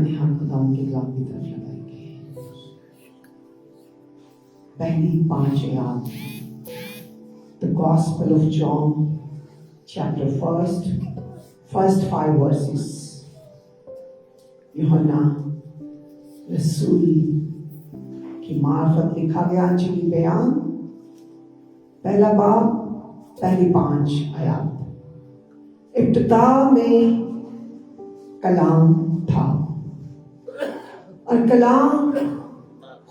ध्यान खुदावंद के कलाम की तरफ लगाएंगे। पहली 5 आयत, the gospel of John chapter first 5 versus. यूहन्ना रसूल की मार्फत लिखा गया अंजीली बयान, पहला बाब, पहली 5 आयत। इब्तिदा में कलाम था और कलाम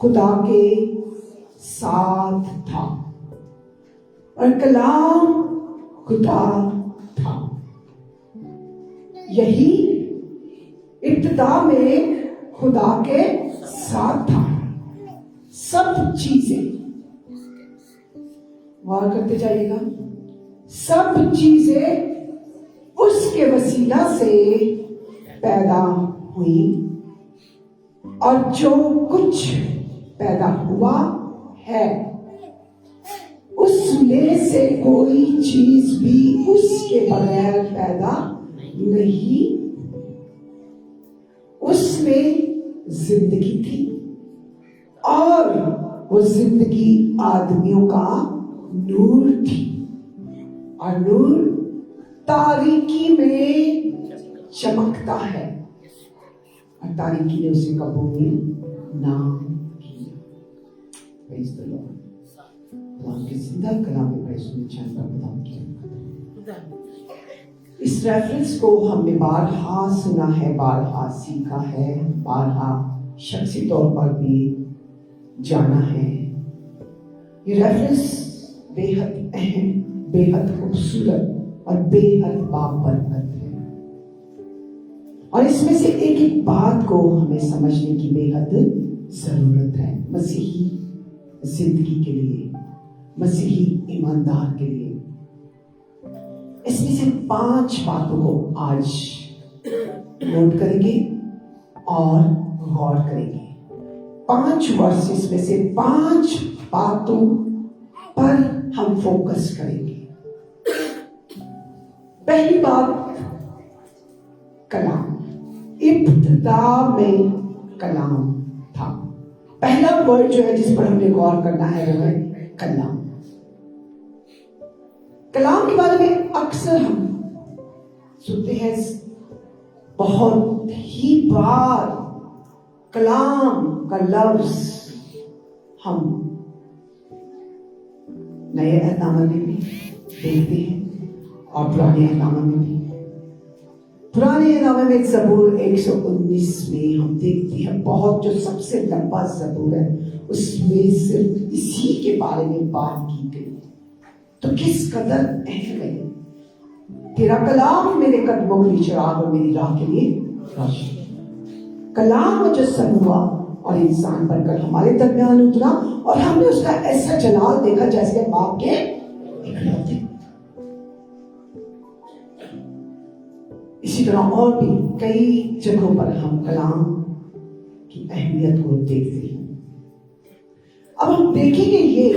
खुदा के साथ था और कलाम खुदा था। यही इब्तिदा में खुदा के साथ था। सब चीजें, गौर करते जाइएगा, सब चीजें उसके वसीला से पैदा हुई और जो कुछ पैदा हुआ है उसमें से कोई चीज भी उसके बगैर पैदा नहीं। उसमें जिंदगी थी और वो जिंदगी आदमियों का नूर थी और नूर तारीकी में चमकता है और तारीकी ने उसे कबूल ना किया। Praise the Lord. खुदा के जिंदा कलाम में पढ़े सुने चाहता खुदा की। इस रेफरेंस को हमने बारहा सुना है, बारहा सीखा है, बारहा शख्सी तौर पर भी जाना है। ये रेफरेंस बेहद अहम, बेहद खूबसूरत और बेहद बाबरकत है और इसमें से एक एक बात को हमें समझने की बेहद जरूरत है मसीही जिंदगी के लिए, मसीही ईमानदार के लिए। इसमें से 5 बातों को आज नोट करेंगे और गौर करेंगे। 5 वर्सेस में से 5 बातों पर हम फोकस करेंगे। पहली बात, कलाम। इब्तिदा में कलाम था। पहला वर्ड जो है जिस पर हमने गौर करना है वो है कलाम। कलाम के बारे में अक्सर हम सुनते हैं, बहुत ही बार कलाम का लफ्ज हम नए एहतनामा में भी देखते हैं और पुराने एहतनामा में भी। पुराने एहतनामा में ज़बूर 119 में हम देखते हैं बहुत, जो सबसे लंबा ज़बूर है उसमें सिर्फ इसी के बारे में बात की गई। तो किस कदर अहम है। तेरा कलाम मेरे कदमों के लिए चिराग और मेरी राह के लिए रोशनी। कलाम मुजस्सम हुआ और इंसान बनकर हमारे दरमियान उतरा और हमने उसका ऐसा जलाल देखा जैसे बाप के इकलौते। इसी तरह और भी कई जगहों पर हम कलाम की अहमियत को देखते हैं। अब हम देखेंगे ये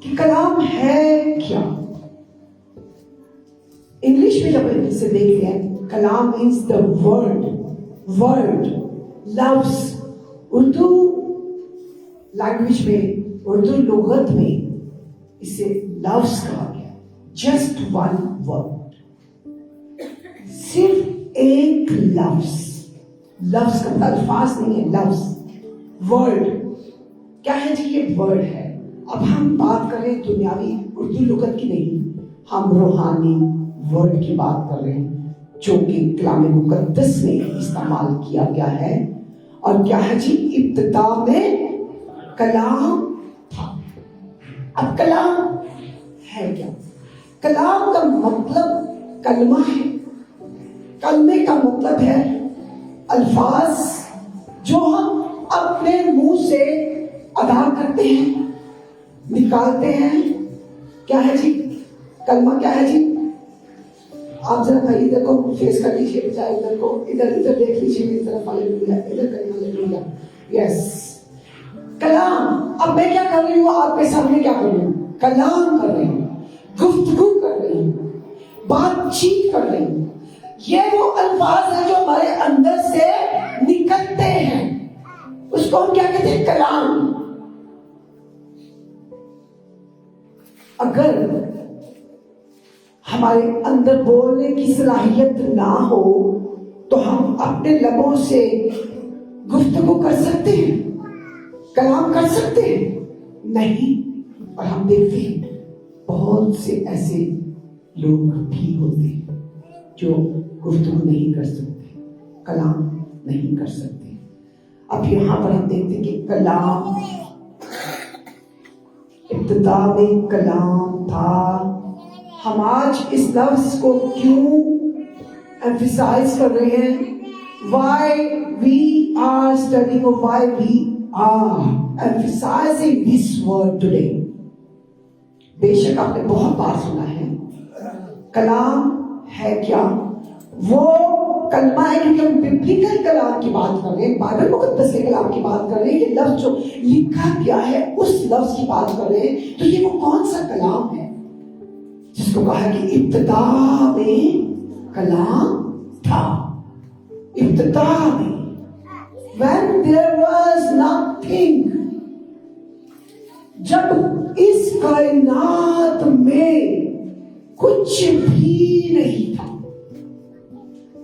कि कलाम है क्या। इंग्लिश में जब हम इसे देखते हैं, कलाम मीन्स द वर्ड, लफ्ज। उर्दू लैंग्वेज में, उर्दू लुगत में इसे लफ्ज कहा गया। जस्ट वन वर्ड, सिर्फ एक लफ्ज। लफ्ज का मतलब अल्फाज नहीं है, लफ्ज, वर्ड। क्या है जी? ये वर्ड है। अब हम बात कर रहे हैं दुनियावी उर्दू लुगत की नहीं, हम रूहानी वर्ड की बात कर रहे हैं जो कि कलाम मुकद्दस में इस्तेमाल किया गया है। और क्या है जी? इब्तिदा में कलाम था। अब कलाम है क्या? कलाम का मतलब कलमा है। कलमे का मतलब है अल्फाज जो हम अपने मुंह से अदा करते हैं, निकालते हैं। क्या है जी? कलमा क्या है जी? आप जरा भाई इधर को फेस कर लीजिए, चाहे इधर को, इधर देख लीजिए मेरी तरफ, हालेलुया, इधर करिए, हालेलुया, यस। कलाम। अब मैं क्या कर रही हूँ आपके सामने? क्या कर रही हूँ? कलाम कर रही हूँ, गुफ्तगू कर रही हूँ, बातचीत कर रही हूँ। ये वो अल्फाज है जो हमारे अंदर से निकलते हैं, उसको हम क्या कहते हैं? कलाम। अगर हमारे अंदर बोलने की सलाहियत ना हो तो हम अपने लबों से गुफ्तगू कर सकते हैं, कलाम कर सकते हैं? नहीं। और हम देखते हैं बहुत से ऐसे लोग भी होते हैं जो गुफ्तगू नहीं कर सकते, कलाम नहीं कर सकते। अब यहां पर हम देखते हैं कि कलाम, इब्तिदा में कलाम था। हम आज इस लफ्ज को क्यों एम्फसाइज कर रहे हैं? Why we are studying or why we are emphasizing this word today? बेशक आपने बहुत बार सुना है कलाम है क्या? वो कलमा है, क्योंकि हम बिब्लिकल कलाम की बात कर रहे हैं, बाइबल मुकद्दस के कलाम की बात कर रहे हैं, ये लफ्ज जो लिखा गया है उस लफ्ज की बात कर रहे हैं। तो ये वो कौन सा कलाम है जिसको कहा कि इब्तिदा में कलाम था? इब्तिदा में, when there was nothing, जब इस कायनात में कुछ भी नहीं था,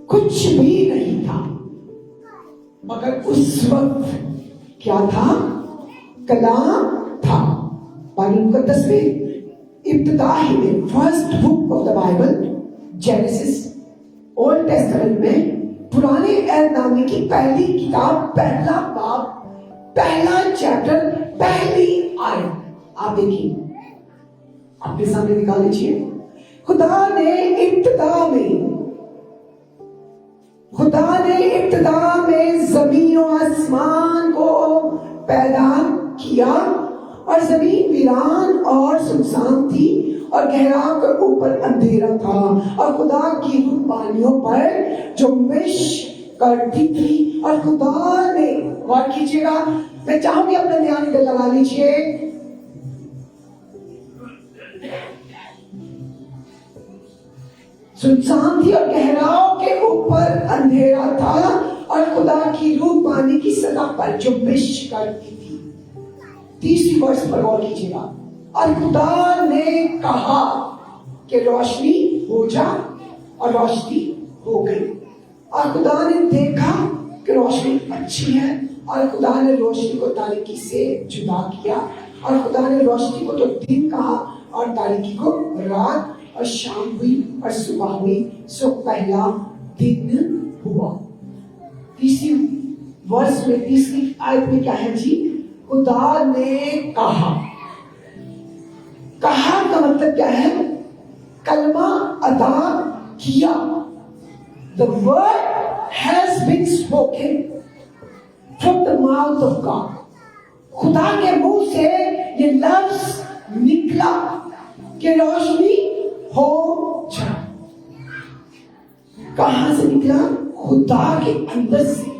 कुछ भी नहीं था, मगर उस वक्त क्या था? कलाम था। बाइबल मुकद्दस में इब्तिदा ही में, first book of the Bible genesis, old testament में, पुराने अहदनामे की पहली किताब, पहला बाब, पहला चैप्टर, पहली आयत आप देखिए, आपके सामने निकाल लीजिए। खुदा ने इब्तिदा में जमीन और आसमान को पैदा किया, और जमीन वीरान और सुनसान थी और गहराई के ऊपर अंधेरा था, और खुदा की रूह पानियों पर जुम्बिश करती थी। और खुदा ने, गौर कीजिएगा, मैं चाहूंगी अपने ध्यान पे लगा लीजिए, सुनसान थी और गहराओं के ऊपर अंधेरा था, और खुदा की रूह पानी की सतह पर जुम्बिश करती थी। तीसरी वर्ष पर गौर कीजिएगा। और खुदा ने कहा कि रोशनी हो जा, और रोशनी हो गई। और खुदा ने देखा कि रोशनी अच्छी है, और खुदा ने रोशनी को तारीकी से जुदा किया, और खुदा ने रोशनी को तो दिन कहा और तारीकी को रात, और शाम हुई और सुबह हुई, सो पहला दिन हुआ। तीसरी वर्ष में, तीसरी आयत में क्या है जी? खुदा ने कहा। कहा का मतलब क्या है? कलमा अदा किया। The word has been spoken from the mouth of God. खुदा के मुंह से ये लफ्ज निकला कि रोशनी हो जा। कहां से निकला? खुदा के अंदर से।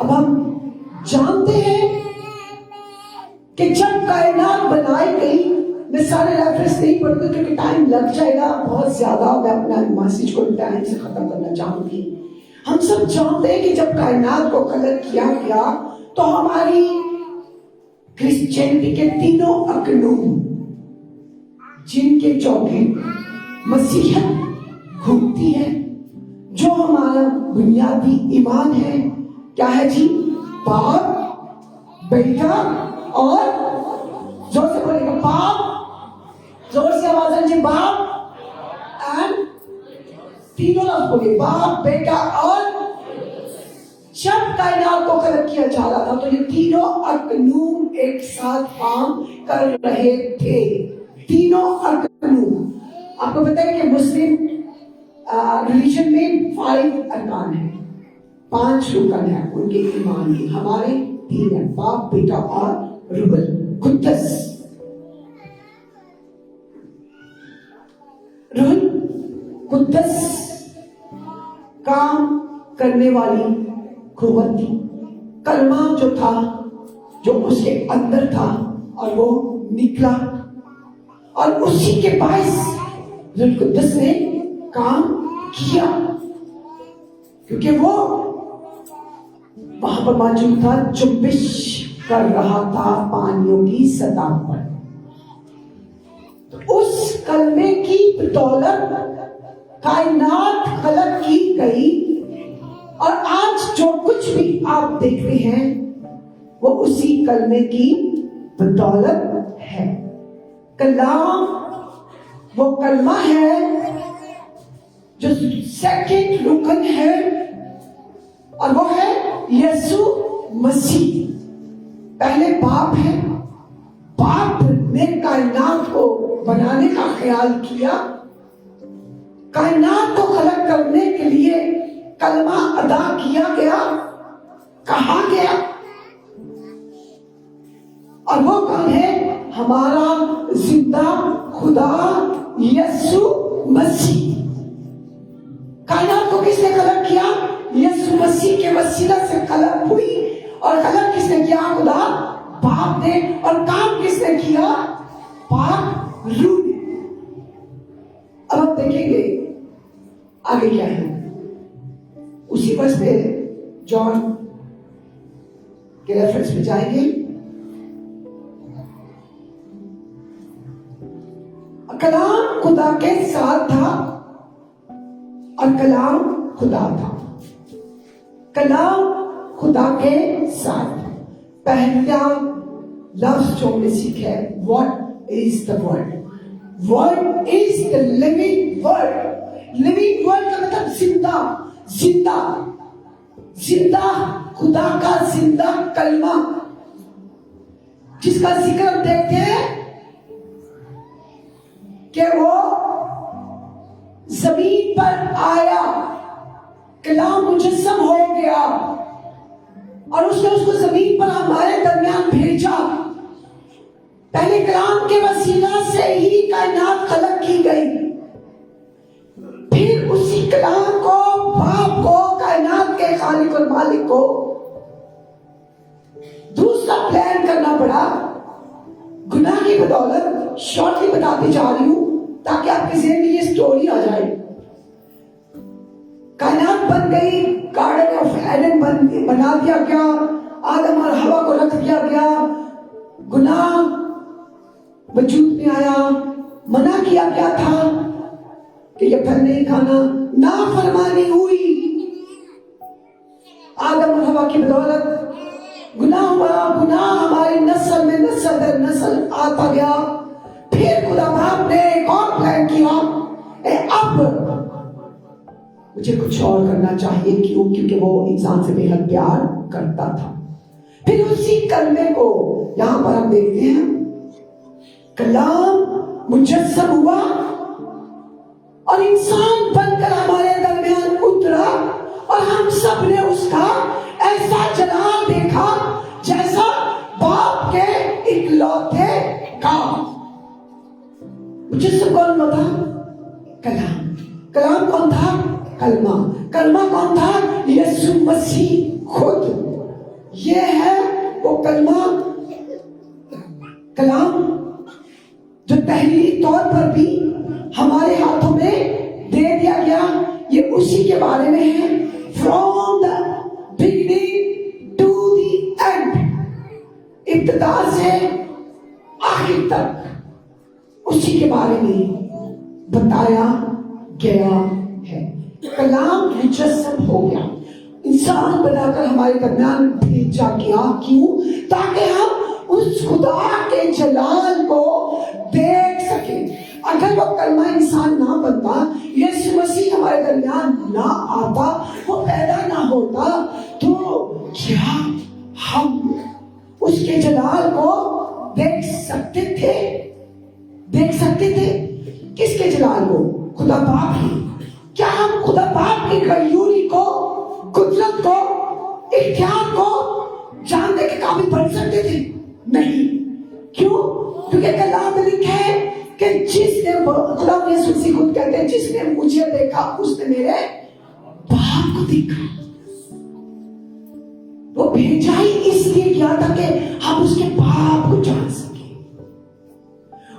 अब हम जानते हैं कि जब कायनात बनाई गई, मैं सारे रेफरेंस नहीं पढ़ूंगा क्योंकि टाइम लग जाएगा बहुत ज्यादा, मैं अपना मैसेज को टाइम से खत्म करना चाहूंगी। हम सब जानते हैं कि जब कायनात को कलर किया गया तो हमारी क्रिश्चियनिटी के तीनों अकनून, जिनके चौके मसीहत घूमती है, जो हमारा बुनियादी ईमान है, क्या है जी? बाप, बेटा और, जोर से बोलेगा बाप, जोर से आवाज है जी, बाप एंड, तीनों लफ्ज बोले, बाप, बेटा और। जब कायनात को कलर किया जा रहा था तो ये तीनों अकनून एक साथ काम कर रहे थे। तीनों अकनून, आपको पता है कि मुस्लिम रिलीजन में 5 अरकान है, 5 रुकन है उनके ईमान के। हमारे 3 है, बाप, बेटा और रूहुल कुद्दस। रूहुल कुद्दस काम करने वाली कुव्वत थी। कलमा जो था, जो उसके अंदर था, और वो निकला, और उसी के पास रूहुल कुद्दस ने काम किया, क्योंकि वो वहां पर मौजूद था, जुम्बिश कर रहा था पानियों की सतह पर। तो उस कलमे की बदौलत कायनात खलक की गई, और आज जो कुछ भी आप देखते हैं वो उसी कलमे की बदौलत है। कलाम वो कलमा है जो सेकंड रुकन है, और वो है यीशु मसीह। पहले बाप है, बाप ने कायनात को बनाने का ख्याल किया, कायनात को खलक करने के लिए कलमा अदा किया गया, कहा गया, और वो कौन है? हमारा जिंदा खुदा यीशु मसीह। कायनात को किसने खलक किया? यीशु मसीह के वसीला से खलक हुई, और खलक किसने किया? खुदा बाप ने। और काम किसने किया? पाक रूह ने। अब हम देखेंगे आगे क्या है। उसी वर्ष पे जॉन के रेफरेंस पे जाएंगे। कलाम खुदा के साथ था और कलाम खुदा था। कलाम खुदा के साथ। पहला लफ्ज जो हमने सीखा है, what is the word? Word is the living word. Living word का मतलब जिंदा, जिंदा, जिंदा खुदा का जिंदा कलमा, जिसका जिक्र हम देखते हैं कि वो जमीन पर आया, कलाम मुजस्सम हो गया, और उसने उसको जमीन पर हमारे दरमियान भेजा। पहले कलाम के वसीला से ही कायनात खलक की गई, फिर उसी कलाम को, बाप को, कायनात के खालिक और मालिक को दूसरा प्लान करना पड़ा। गुनाह की बदौलत शॉर्टली बताती जा रही हूं ताकि आपके ज़हन में ये स्टोरी आ जाए। कायनात बन गई, गार्डन ऑफ एडन बना दिया गया, आदम और हवा को रख दिया गया, गुनाह वजूद में आया, मना किया गया था कि ये फल नहीं खाना, नाफरमानी हुई, आदम और हवा की बदौलत गुनाह हुआ, गुनाह हमारी नस्ल में नस्ल दर नस्ल आता गया। फिर खुदा बाप ने एक और प्लान किया, अब मुझे कुछ और करना चाहिए। क्यों? क्योंकि वो इंसान से बेहद प्यार करता था। फिर उसी कलमे को यहां पर हम देखते हैं, कलाम मुजस्सम हुआ और इंसान बनकर हमारे दरमियान उतरा, और हम सब ने उसका ऐसा जलाल देखा जैसा बाप के इकलौते का। मुजस्सम कौन था? कलाम। कलाम कौन था? कलमा। कलमा कौन था? यीशु मसीह खुद। ये है वो कलमा, कलाम जो तहरीरी तौर पर भी हमारे हाथों में दे दिया गया। ये उसी के बारे में है, from the beginning to the end, इब्तिदा से आखिर तक उसी के बारे में बताया गया है। कलाम मुजस्सम हो गया, इंसान बनाकर हमारे दरमियान भेजा गया। क्यों? ताकि हम उस खुदा के जलाल को देख सके। अगर वो कलमा इंसान ना बनता, यीशु मसीह हमारे दरमियान ना आता, वो पैदा ना होता, तो क्या हम उसके जलाल को देख सकते थे? देख सकते थे किसके जलाल को? खुदा बाप की। क्या हम खुदा बाप की गयूरी को, कुदरत को, इख्तियार को जानने के काबिल बन सकते थे? नहीं। क्यों? क्योंकि कलाम में लिखा है कि जिसने, खुदा यीशु मसीह खुद कहते हैं, जिसने मुझे देखा उसने मेरे बाप को देखा। वो भेजा ही इसलिए किया था कि हम उसके बाप को जान सके,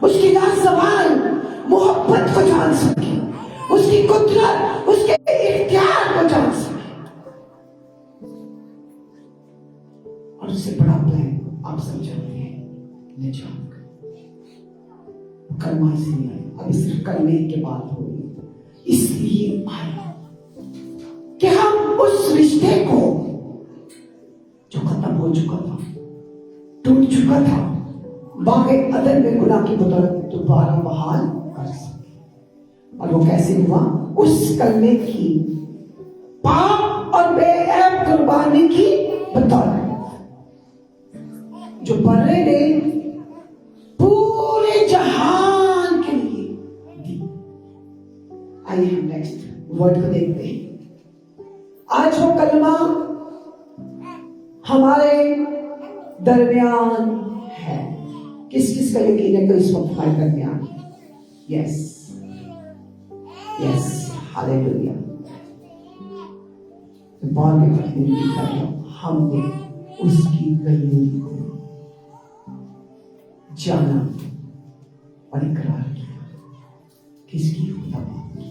उसकी लाजवाब मोहब्बत को जान सके, उसकी कुदरत, उसके इख्तियार को जान सके। और उससे बड़ा प्लान आप सब जानते हैं, ले जाओ। कलमा से नहीं आया, अभी सिर्फ कलमे के बात हो रही, इसलिए आया कि हम उस रिश्ते को जो खत्म हो चुका था, टूट चुका था, बागे अदन में गुनाह की बदौलत दोबारा बहाल कर सके। और वो कैसे हुआ? उस कलमे की पाप और बेऐब कुर्बानी की बदौलत, जो बर्रे ने पूरे जहान के लिए दी। आइए हम नेक्स्ट वर्ड को देखते हैं। आज वो कलमा हमारे दरमियान है। किस किस का यकीन है कि इस वक्त हमारे दरमियान है? Yes yes, hallelujah. बात में लिखा है, हमने उसकी गलील को जाना और इकरार किया। किसकी? खुदा बाप की।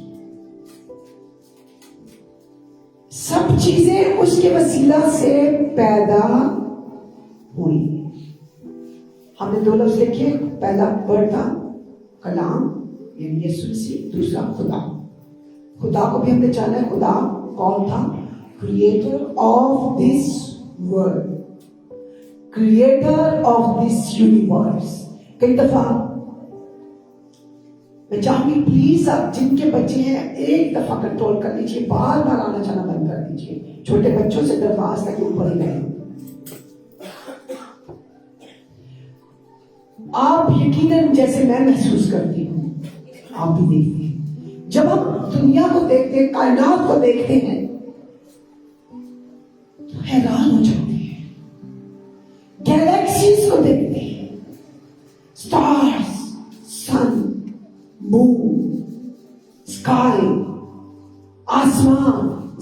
सब चीजें उसके वसीला से पैदा हुई। हमने दो लफ्ज लिखे, पहला वर्ड था कलाम यानी यीशु मसीह, दूसरा खुदा। खुदा को भी हमने जाना है। खुदा कौन था? Creator of this world, creator of this universe. कई दफा मैं चाहूंगी प्लीज आप जिनके बच्चे हैं एक दफा कंट्रोल कर लीजिए, बार बार आना जाना बंद कर दीजिए। छोटे बच्चों से दरख्वास्त है कि ऊपर ही रहें। आप यकीनन जैसे मैं महसूस करती हूँ, आप भी देखते हैं, जब हम दुनिया को देखते हैं, कायनात को देखते हैं, तो हैरान हो जाते हैं। गैलेक्सीज को देखते हैं, स्टार्स, सन, मून, स्काई, आसमान,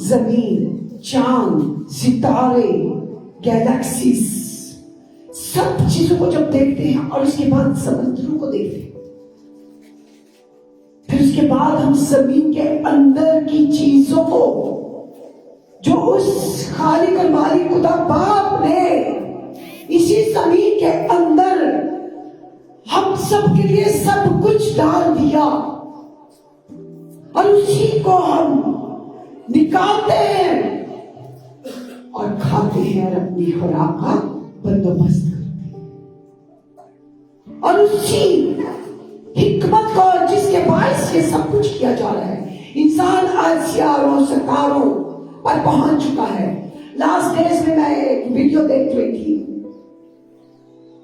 जमीन, चांद, सितारे, गैलेक्सीज, सब चीजों को जब देखते हैं और उसके बाद समुद्रों को देखते हैं, फिर उसके बाद हम जमीन के अंदर की चीजों को, जो उस खालिक और मालिक खुदा बाप ने इसी जमीन के अंदर हम सब के लिए सब कुछ डाल दिया, और उसी को हम निकालते हैं और खाते हैं और अपनी खुराक का बंदोबस्त करते हैं। और उसी हिकमत को जिसके बायस ये सब कुछ किया जा रहा है, इंसान आज सितारों सितारों पर पहुंच चुका है। लास्ट डेज में मैं एक वीडियो देख रही थी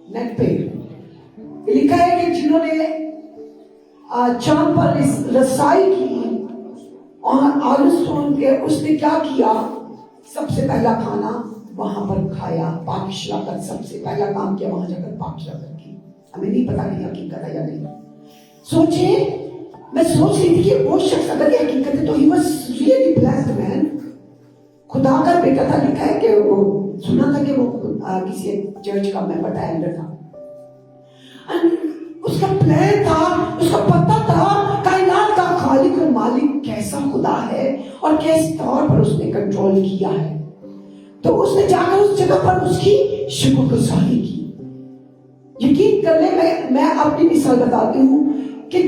नेट पे, लिखा है कि जिन्होंने चांद पर इस रसाई की और आर्मस्ट्रॉन्ग के, उसने क्या किया? सबसे पहला खाना वहां पर खाया, पाक शराकत, सबसे पहला काम किया वहां जाकर पाक शराकत की। हमें नहीं पता कि हकीकत है या नहीं। सोचिए, मैं सोच रही थी कि वो शख्स अगर ये हकीकत है तो he was really blessed man. खुदा का बेटा था। लिखा है कि वो सुना था कि वो किसी चर्च का मेंबर था, एल्डर था। उसका प्लान था, उसका पता था कायनात का खालिक और मालिक कैसा खुदा है और किस तौर पर उसने कंट्रोल किया है। तो उसने जाकर उस जगह पर उसकी शुक्रगुजारी की। यकीन कर ले, मैं अपनी मिसाल बताती हूँ कि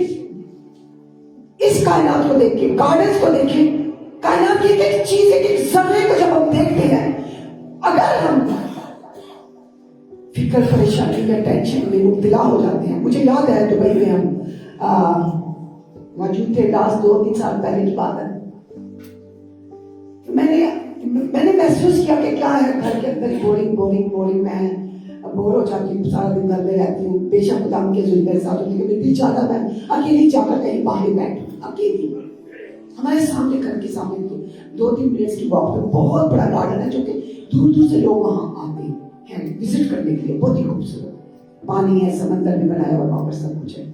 इस कायनात को देख के, गार्डन्स को देखें, कायनात की एक चीज, एक जर्रे को जब हम देखते हैं, अगर हम फिक्र, परेशानी में, टेंशन में मुब्तला हो जाते हैं। मुझे याद है दुबई में हम मौजूद थे, लास्ट 2-3 साल पहले की बात है। मैंने महसूस किया कि क्या है, घर के अंदर बोरिंग मैं बोर हो जाती हूँ, सारा दिन घर में रहती हूँ। बेशक खुदा के जुल्म मेरे साथ होती है, मेरे दिल चाहता मैं अकेली जाकर कहीं बाहर बैठूं, अकेली। हमारे सामने, घर के सामने 2-3 मिनट की वॉक पे बहुत बड़ा गार्डन है, जो कि दूर दूर से लोग वहां आते हैं विजिट करने के लिए। बहुत ही खूबसूरत पानी है, समंदर में बनाया हुआ, वहां पर सब कुछ है।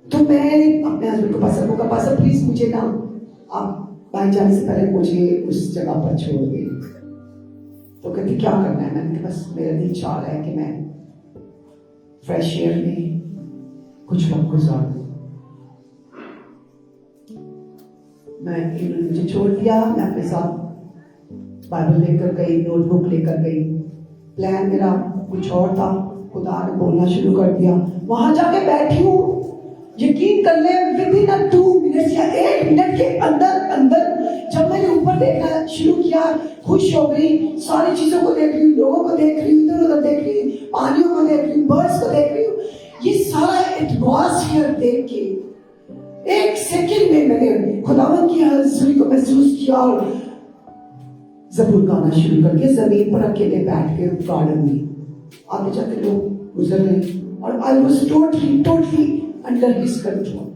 तो मैं अपने हस्बैंड को पास प्लीज मुझे ना आप बाहर जाने से पहले मुझे उस जगह पर छोड़ दें। तो कहती क्या करना है? मैंने कहा बस मेरा दिल चाह रहा है कि मैं फ्रेश एयर में कुछ वक्त गुजार दूं। इन्होंने मुझे छोड़ दिया, मैं अपने साथ बाइबल लेकर गई, नोटबुक लेकर गई। प्लान मेरा कुछ और था, खुदा ने बोलना शुरू कर दिया। वहां जाके बैठी हूँ, यकीन कर ले विद इन 2 मिनट्स या 1 मिनट के अंदर अंदर जब मैंने ऊपर देखना शुरू किया, खुश हो गई। सारी चीजों को देख रही हूँ, लोगों को देख रही हूँ, इधर उधर देख रही हूँ, पानियों को देख रही हूँ, बर्ड्स को देख रही हूँ। ये सारा एटमॉस्फेयर देख के 1 सेकंड में मैंने खुदावन की हाजिरी को महसूस किया और ज़बूर गाना शुरू करके जमीन पर अकेले बैठ के गार्डन में। आगे जाके लोग गुजर रहे और I was totally under his control.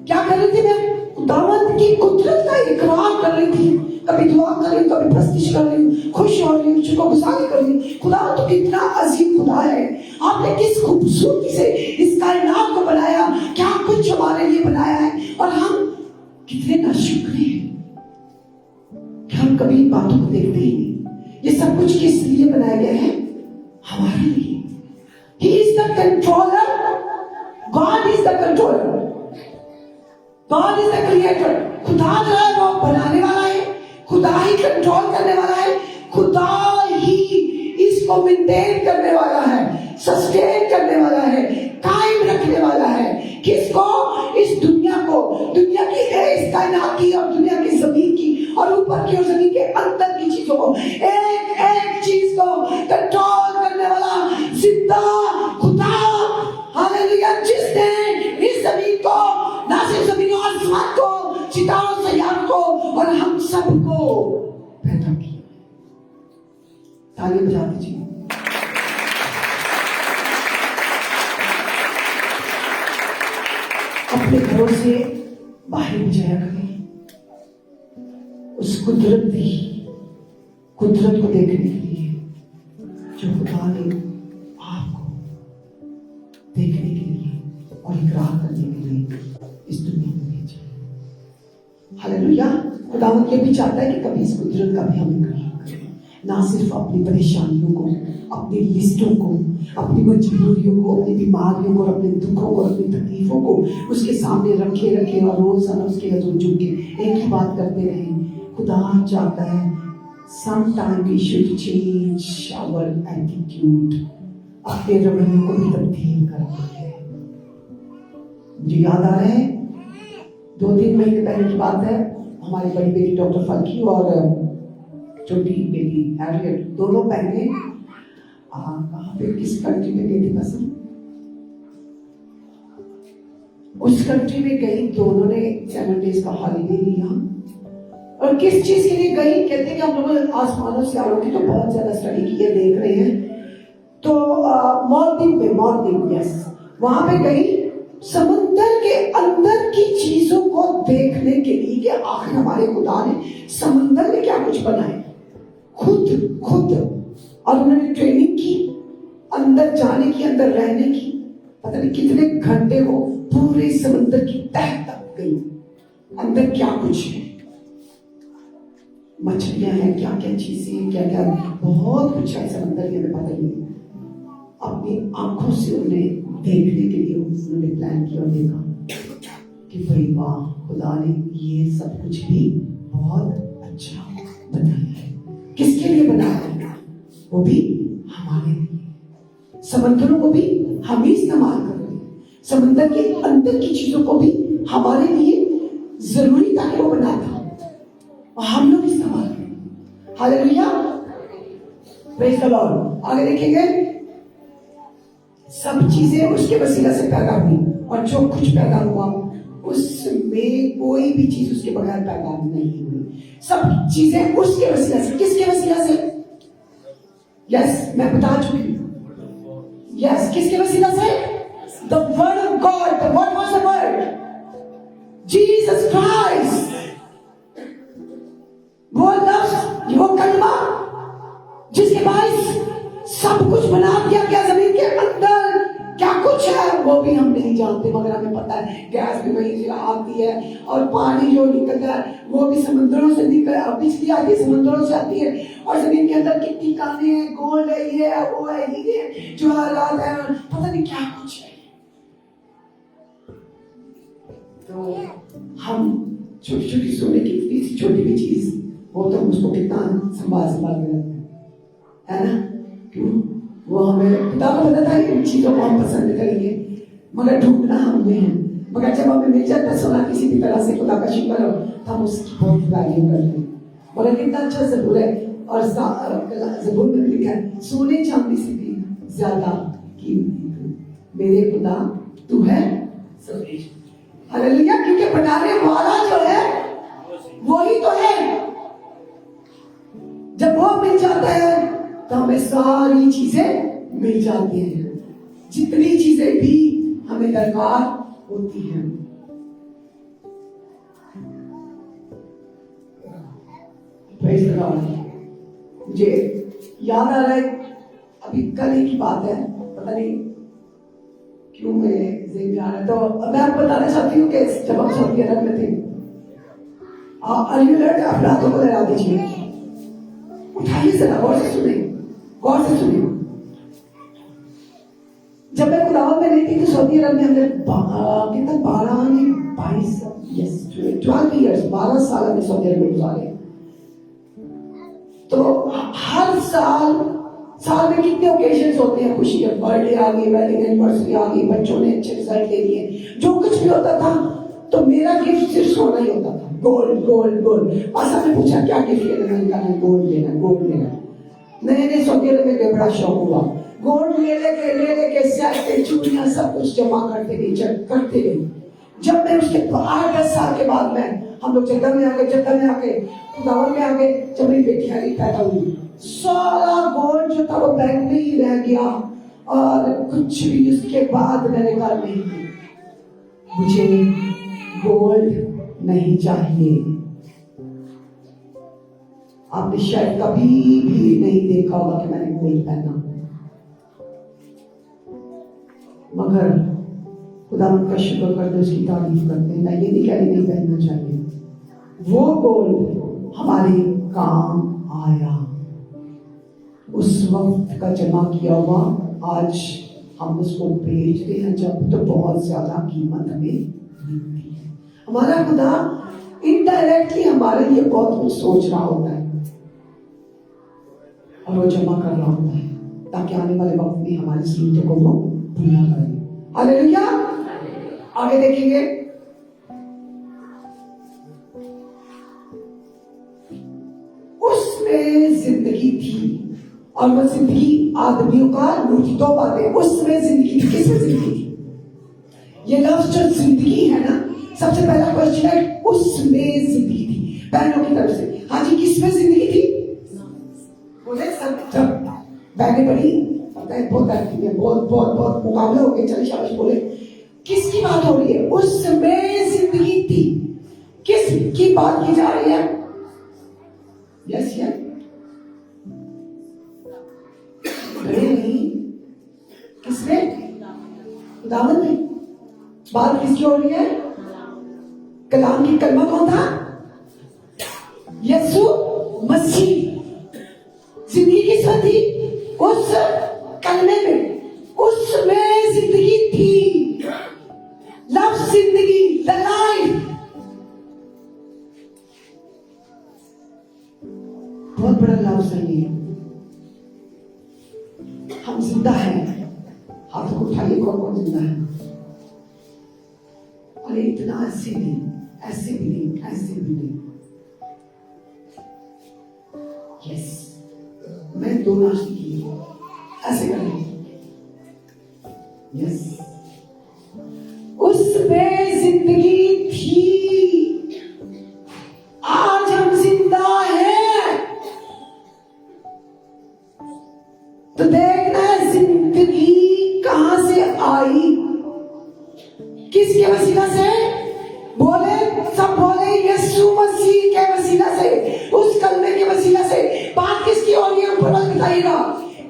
क्या कर रही थी मैं? खुदावंद की कुदरत का इकरार कर रही थी। कभी दुआ कर रही हूँ, कभी प्रस्तिश कर रही हूँ, खुश हो रही हूँ, शुक्रगुजारी कर रही हूँ। खुदा तो कितना अजीम खुदा है। आपने किस खूबसूरती से इस कायनात को बनाया, क्या कुछ हमारे लिए बनाया है, और हम कितने नाशुक्र हैं कि हम कभी इन बातों को देखते ही नहीं। ये सब कुछ किस लिए बनाया गया है? हमारे लिए। He is the controller. God is the controller. God is the creator. खुदा जो है वो बनाने वाला है, खुदा ही कंट्रोल करने वाला है, खुदा ही इसको मेंटेन करने वाला है, सस्टेन करने वाला है, कायम रखने वाला है। किसको? इस दुनिया को, दुनिया की इस कायनात की और दुनिया की जमीन की और ऊपर की और जमीन के अंदर की चीजों को, एक एक चीज को कंट्रोल करने वाला जिंदा खुदा। हालेलुया। जिसने इस जमीन को, ना सिर्फ जमीन और आसमान को, सितारों सैयारों को और हम सबको पैदा किया। ताली बजा दीजिए। अपने घरों से बाहर जाया करें, उस कुदरत को देखने के लिए जो खुदा ने आपको देखने के लिए और इकरार करने के लिए इस दुनिया में भेजा। हालेलुया। खुदावंद ये भी चाहता है कि कभी इस कुदरत का भी हम इकरार करें, ना सिर्फ अपनी परेशानियों को, अपनी लिस्टों को, अपनी मजबूरियों को, अपनी बीमारियों को, अपने दुखों को, अपनी तकलीफों को उसके सामने रखे और रोजाना उसके हजूर झुक के एक ही बात करते रहे। खुदा चाहता है sometime we should change our attitude, अपने रवैयों को भी तब्दील करना है। मुझे याद आ रहा है 2-3 महीने पहले की बात है, हमारी बड़ी बेटी डॉक्टर फल्की और छोटी बेटी हैरियट दोनों बहनें कहाँ पे, किस कंट्री में गई थी पसंद, उस कंट्री में गई। दोनों ने 7 डेज का हॉलीडे लिया और किस चीज के लिए गई? कहते हैं कि हम लोग आसमानों से आलों की तो बहुत ज्यादा स्टडी की है, देख रहे हैं। तो मॉर्निंग यस, वहां पे गई समुद्र के अंदर की चीजों को देखने के लिए कि आखिर हमारे खुदा ने समुद्र में क्या कुछ बनाया खुद। और उन्होंने ट्रेनिंग की, अंदर जाने की, अंदर रहने की। पता नहीं कितने घंटे वो पूरे समुद्र की तह तक गई, अंदर क्या कुछ है, मछलियां हैं, क्या क्या चीजें, क्या क्या बहुत कुछ है समुद्र के, हमें पता ही नहीं। अपनी आंखों से उन्हें देखने के लिए उन्होंने प्लान किया और देखा कि भाई वाह, खुदा ने ये सब कुछ भी बहुत अच्छा बनाया है। किसके लिए बनाया है? वो भी हमारे लिए। समुद्रों को भी हम ही इस्तेमाल कर रहे हैं, समुद्र के अंदर की चीजों को भी हमारे लिए जरूरी था कि वो बना था और हम लोग इस्तेमाल करें। Hallelujah, praise the Lord. आगे देखेंगे, सब चीजें उसके वसीला से पैदा हुई और जो कुछ पैदा हुआ उसमें कोई भी चीज उसके बगैर पैदा नहीं हुई। सब चीजें उसके वसीला से। किसके वसीला से? यस, मैं बता चुकी हूं। यस, किसके वसीला से? The word of God. What was the word? Jesus Christ. वो लफ्ज, वो कलमा जिसके बाइस सब कुछ बना दिया गया। जमीन के अंदर क्या कुछ है वो भी हम नहीं जानते, मगर हमें पता है गैस भी वहीं से आती है और पानी जो निकलता है वो भी समुद्रों से निकल, बिजली आती है समुद्रों से आती है, और जमीन के अंदर कितनी काने हैं, गोल्ड है, ये है, वो है, हीरे है, जवाहरात है, पता नहीं क्या कुछ है। तो हम छोटी छोटी सोने की इतनी सी छोटी भी चीज वो तो हम उसको कितना संभाल संभाल के रखते हैं, है ना? क्यों? वो हमें पिता को पता था इन चीजों को हम पसंद करेंगे, मगर ढूंढना हमने है। मगर जब हमें मिल जाता सोना किसी भी तरह से, खुदा का शुक्र हो, तो हम उसकी बहुत वैल्यू करते हैं। मगर कितना अच्छा ज़बूर है, और ज़बूर में लिखा है, सोने चांदी से भी ज्यादा कीमती तू मेरे खुदा, तू है सर्वश्रेष्ठ। हालेलुया। क्योंकि बनाने वाला जो है वही तो है। जब वो मिल जाता है तो हमें सारी चीजें मिल जाती हैं, जितनी चीजें भी हमें दरकार होती हैं। Praise the Lord. मुझे याद आ रहा है, अभी कल ही की बात है, पता नहीं क्यों मेरे ज़हन में आ रहा है, तो मैं आपको बताना चाहती हूँ कि जब हम सऊदी अरब में थे, अपने हाथों को लगा दीजिए, उठाइए जरा, गौर से सुनिए, गौर से सुनिए। जब मैं खुदावंद में रहती थी सऊदी अरब में, हमने कितना 12 years 12 साल हमने सऊदी अरब में गुजारे। तो हर साल में कितने ओकेजन्स होते हैं, खुशी है, बर्थडे आ गई, वेडिंग एनिवर्सरी आ गई, बच्चों ने अच्छे रिजल्ट ले लिए, जो कुछ भी होता था, तो मेरा गिफ्ट सिर्फ सोना ही होता था। Gold gold gold. पासा ने पूछा क्या गिफ्ट लेना? मैंने कहा गोल्ड लेना, गोल्ड लेना। नए सऊदी अरब में बड़ा शौक हुआ, गोल्ड ले लेके सैटे चूड़ियां सब कुछ जमा करते गई। जब मैं उसके 8-10 साल के बाद में हम लोग जद्दा में आके खुदावंद में आके, जब मेरी बेटी हरी पैदा हुई, सारा गोल्ड जो था वो बैंक में ही रह गया, और कुछ भी उसके बाद मैंने कहा नहीं, मुझे गोल्ड नहीं चाहिए। आपने शायद कभी भी नहीं देखा होगा कि मैंने गोल्ड पहना, मगर खुदावंद का शुक्र करते, उसकी तारीफ करते। मैं ये नहीं कह रही नहीं पहनना चाहिए, वो गोल्ड हमारे काम आया, उस वक्त का जमा किया हुआ, आज हम उसको बेचते हैं जब, तो बहुत ज्यादा कीमत हमें मिलती है। हमारा खुदा इनडायरेक्टली हमारे लिए बहुत कुछ सोच रहा होता है, और वो जमा कर रहा होता है, ताकि आने वाले वक्त में हमारी जरूरतों को वो पूरा करे। हालेलुया। आगे देखेंगे, उसमें जिंदगी थी, और वह जिंदगी आदमियों का नूर थी। 2 बातें, उसमें जिंदगी थी। किसमें जिंदगी थी? ये लफ्ज जो जिंदगी है ना, सबसे पहला क्वेश्चन है, उसमें जिंदगी थी, बहनों की तरफ से। हाँ जी, किसमें जिंदगी थी? बोले सब, जब बहनें पढ़ी, पता है बहुत एक्टिव है, बहुत मुकाबले हो गए, चले शाबाश बोले। किसकी बात हो रही है? उसमें जिंदगी थी। किसकी बात की जा रही है? यस या नहीं? किसमें? खुदावंद में। बात किसकी हो रही है? कलाम की कलमा कौन था? यीशु मसीह। जिंदगी किसमें थी? उस कलमे में, उसमें जिंदगी थी। लफ्ज जिंदगी, द लाइफ, बहुत बड़ा लफ्ज है ये। हम जिंदा हैं, हाथों को उठाइए, कौन जिंदा है? अरे इतना ऐसे भी नहीं। यस, मैं 2 नाश्ते की ऐसे करें। यस, उसमें जिंदगी थी, आज हम जिंदा हैं। तो देखना है जिंदगी कहां से आई, किसके वसीला से? बोले, सब बोले यीशु मसीह के वसीला से, उस कलमे के वसीला से। बात किसकी हो रही है? हमको बताइएगा।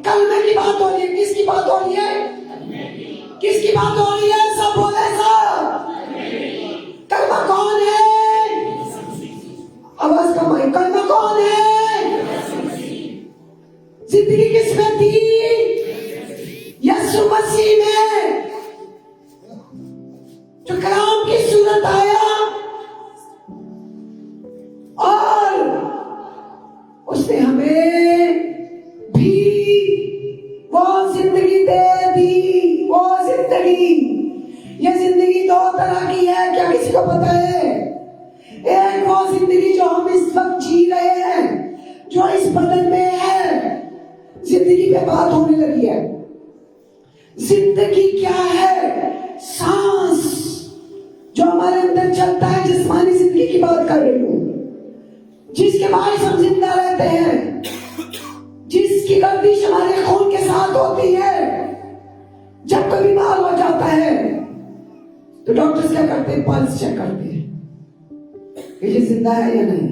कलमे की बात हो रही है। किसकी बात हो रही है? किसकी बात हो रही है? सब बोले सब। कलमा कौन है? आवाज कमाई। कलमा कौन है? जिंदगी किसमें थी? यीशु मसीह में, जो कलाम की सूरत आया, किसी को पता है? एक वो जिंदगी जो हम इस वक्त जी रहे हैं, जो इस बदन में है, जिंदगी पे बात होने लगी है। जिंदगी क्या है? सांस जो हमारे अंदर चलता है, जिस्मानी जिंदगी की बात कर रही हूं, जिसके बाहर हम जिंदा रहते हैं, जिसकी गर्दिश हमारे खून के साथ होती है। जब कोई बीमार हो जाता है तो डॉक्टर्स क्या करते हैं? पल्स चेक करते हैं कि ये जिंदा है या नहीं।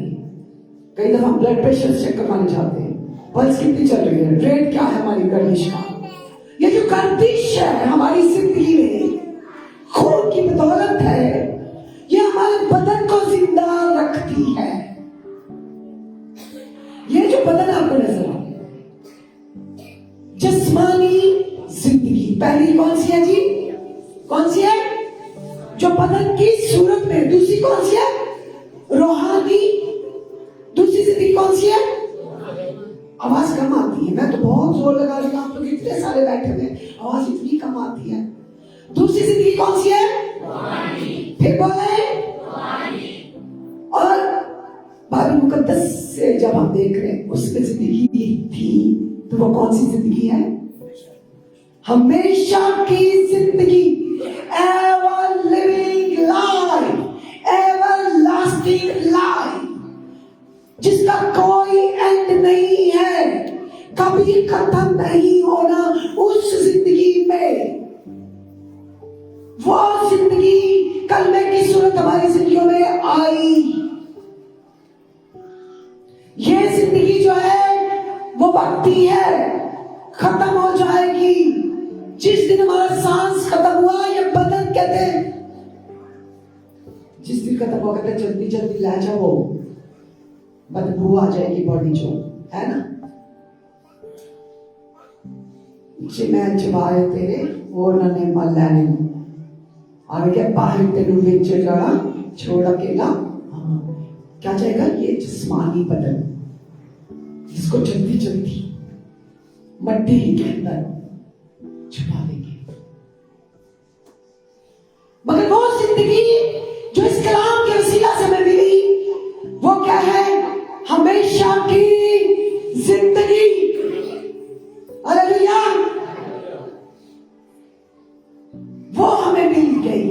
कई दफा हम ब्लड प्रेशर चेक करवाने जाते हैं, पल्स कितनी चल रही है, रेट क्या है हमारी गर्दिश का। ये जो गर्दिश है हमारी जिंदगी में खून की बदौलत है, ये हमारे बदन को जिंदा रखती है। ये जो बदन आपको नजर आ रहा है, जिस्मानी जिंदगी पहली कौन सी है जी? कौन सी है? जो बदन की सूरत में। दूसरी कौन सी है? रूहानी। दूसरी जिंदगी कौन सी है? आवाज कम आती है, मैं तो बहुत जोर लगा रही हूं, आप लोग इतने सारे बैठे हुए, आवाज इतनी कम आती है। दूसरी जिंदगी कौन सी है? फिर बोले। और बाइबल मुकद्दस से जब हम देख रहे हैं उसमें जिंदगी थी, तो वो कौन सी जिंदगी है? हमेशा की जिंदगी, ever living life, ever lasting life, जिसका कोई एंड नहीं है, कभी खत्म नहीं होना। उस जिंदगी में, वो जिंदगी कलमे की सूरत हमारी जिंदगियों में आई। ये जिंदगी जो है वो वक्ती है, खत्म हो जाएगी। जिस दिन हमारा सांस खत्म हुआ, ये बदन कहते, जिस दिन खत्म हुआ कहते जल्दी जल्दी ले जाओ, बदबू आ जाएगी बॉडी जो है ना। मैं जवाए तेरे वो नने मल लैने आगे क्या बाहर तेरे विच जड़ा छोड़ अकेला। क्या जाएगा? ये जिस्मानी बदन, जिसको जल्दी जल्दी मट्टी के अंदर छुपा देंगे। मगर वो जिंदगी जो इस कलाम के वसीला से हमें मिली, वो क्या है? हमेशा की जिंदगी। हालेलुया। वो हमें मिल गई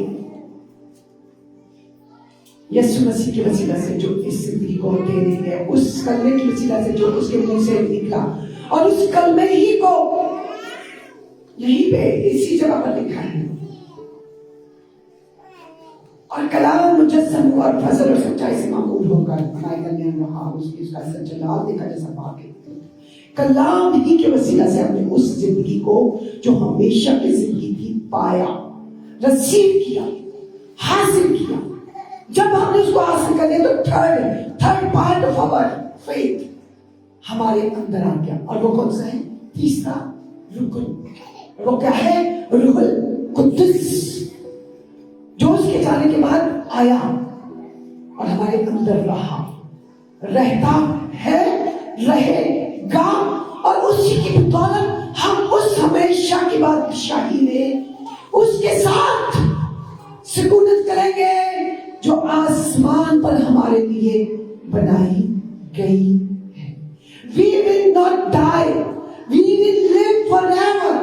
यीशु मसीह के वसीला से, जो इस जिंदगी को दे रही है, उस कलमे की वसीला से जो उसके मुंह से निकला। और उस कलमे ही को यहीं पे इसी जगह पर लिखा है। और कलाम मुजस्सम हुआ और फजल और सच्चाई से मामूल होकर बनाए गए रहा, उसकी उसका सच्चा लाल देखा जैसा पाके। कलाम ही के वसीला से हमने उस जिंदगी को जो हमेशा की जिंदगी थी पाया, रसीद किया, हासिल किया। जब हमने उसको हासिल कर लिया तो third part of our faith हमारे अंदर आ गया। और वो कौन सा है? तीसरा रुकन। वो क्या है? रूहुल कुद्दुस, जो उसके जाने के बाद आया और हमारे अंदर रहा, रहता है, रहेगा। और उसी की बदौलत हम उस हमेशा की बादशाही में उसके साथ सुकूनत करेंगे जो आसमान पर हमारे लिए बनाई गई है। We will not die, we will live forever।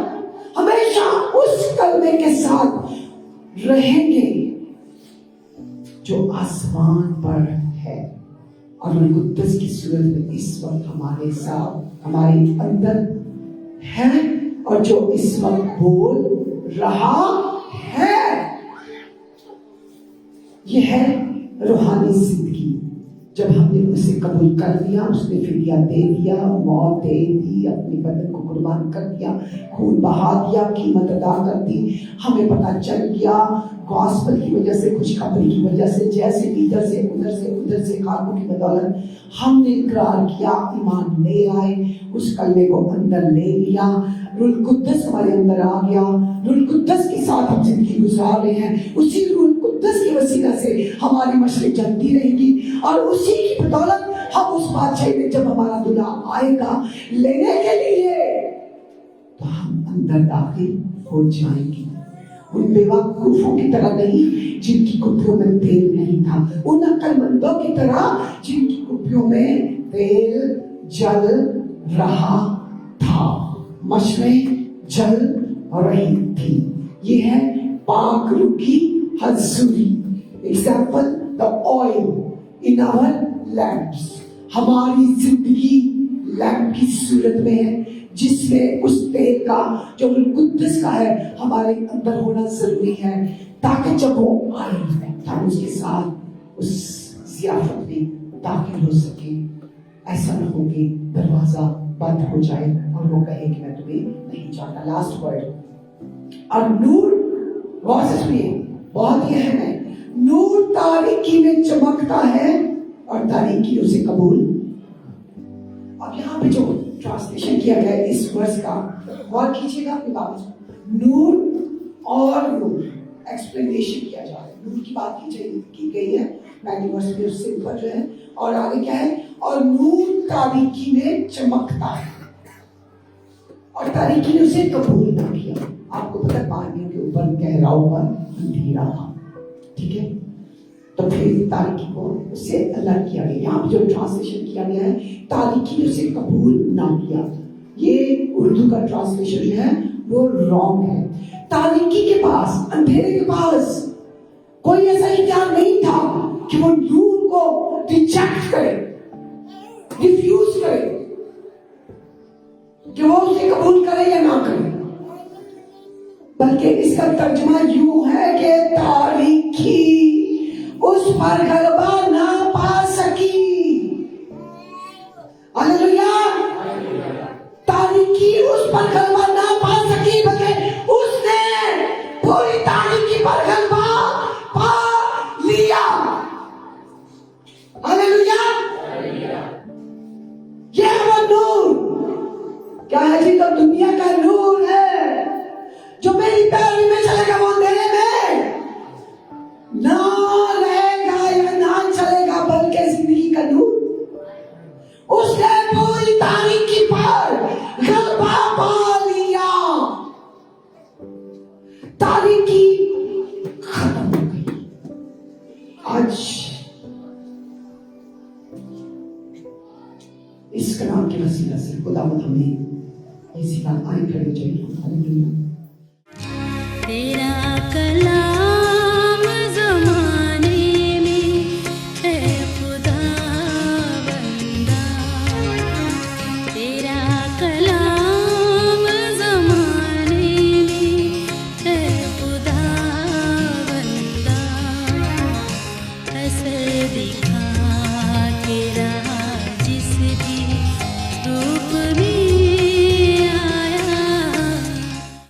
हमेशा उस कलमे के साथ रहेंगे जो आसमान पर है। और कुद्दुस की सूरत में इस वक्त हमारे साथ, हमारे अंदर है, और जो इस वक्त बोल रहा है। यह है रूहानी जिंदगी। जब हमने उसे कबूल कर लिया, उसने फिदिया दे दिया, मौत दे दी, अपने बदन को कुर्बान कर दिया, खून बहा दिया, कीमत अदा कर दी। हमें पता चल गया गॉस्पेल की वजह से, खुशखबरी की वजह से, जैसे इधर से उधर से खाकों की बदौलत हमने इकरार किया, ईमान ले आए, उस कलमे को अंदर ले लिया, रूह कुद्दुस हमारे अंदर आ गया। रूह कुद्दुस के साथ हम जिंदगी गुजार रहे हैं। उसी रूह कुद्दुस की वसीला से हमारी मशरिक जलती रहेगी। और उसी की बदौलत हम उस बादशाही में जब हमारा दूल्हा आएगा लेने के लिए, तो हम अंदर दाखिल हो जाएंगे। उन बेवकूफों की तरह नहीं जिनकी कुप्पियों में तेल नहीं था, उन अक्लमंदों की तरह जिनकी कुप्पियों में तेल जल रहा था, मशरें जल रही थी। ये है पाक रूह की हजूरी। Example, the oil in our lamps, हमारी जिंदगी लैम्प की सूरत में है, जिसमें उस तेल का जो कुद्दस का है हमारे अंदर होना जरूरी है, ताकि जब वो आए हम उसके साथ उस ज़ियाफत में दाखिल हो सके। ऐसा न हो कि दरवाजा बंद हो जाए और वो कहे कि मैं तुम्हें नहीं चाहता। लास्ट वर्ड, और नूर, गौर से सुनिए, बहुत ही अहम है, नूर तारीकी में चमकता है और तारीकी उसे कबूल। अब यहाँ पे जो ट्रांसलेशन किया गया है इस वर्ष का, गौर कीजिएगा अपनी बात, नूर और नूर एक्सप्लेनेशन किया जा रहा है। नूर की बात की गई है पहली वर्ष में, उससे ऊपर जो है, और आगे क्या है, और नूर तारीकी में चमकता है और तारीकी ने उसे कबूल ना किया। आपको पता है पानियों के ऊपर गहराव पर अंधेरा था, ठीक है, तो फिर तारीकी को उससे अलग किया गया। यहाँ पे जो ट्रांसलेशन किया गया है, तारीकी ने उसे कबूल ना किया, ये उर्दू का ट्रांसलेशन जो है वो रॉन्ग है। तारीकी के पास, अंधेरे के पास कोई ऐसा इख्तियार नहीं था कि वो नूर को रिजेक्ट करे, रिफ्यूज करे, कि वो उसे कबूल करे या ना करे, बल्कि इसका तर्जुमा यूं है कि तारीकी उस पर गलबा ना पा सकी। हालेलुया। तारीकी उस पर गलबा ना पा सकी, बल्कि उसने पूरी तारीकी पर गलबा पा लिया। हालेलुया। ये वो नूर क्या है जी? तो दुनिया का नूर है जो मेरी पैरवी में चलेगा, वो अंधेरे में ना रहेगा या ना चलेगा, बल्कि जिंदगी का नूर उसने पूरी तारीकी पर गलबा पा लिया। तारीकी खत्म हो गई। आज इस कलाम के वसीला से खुदा हमें इसी बात आए खड़े चाहिए।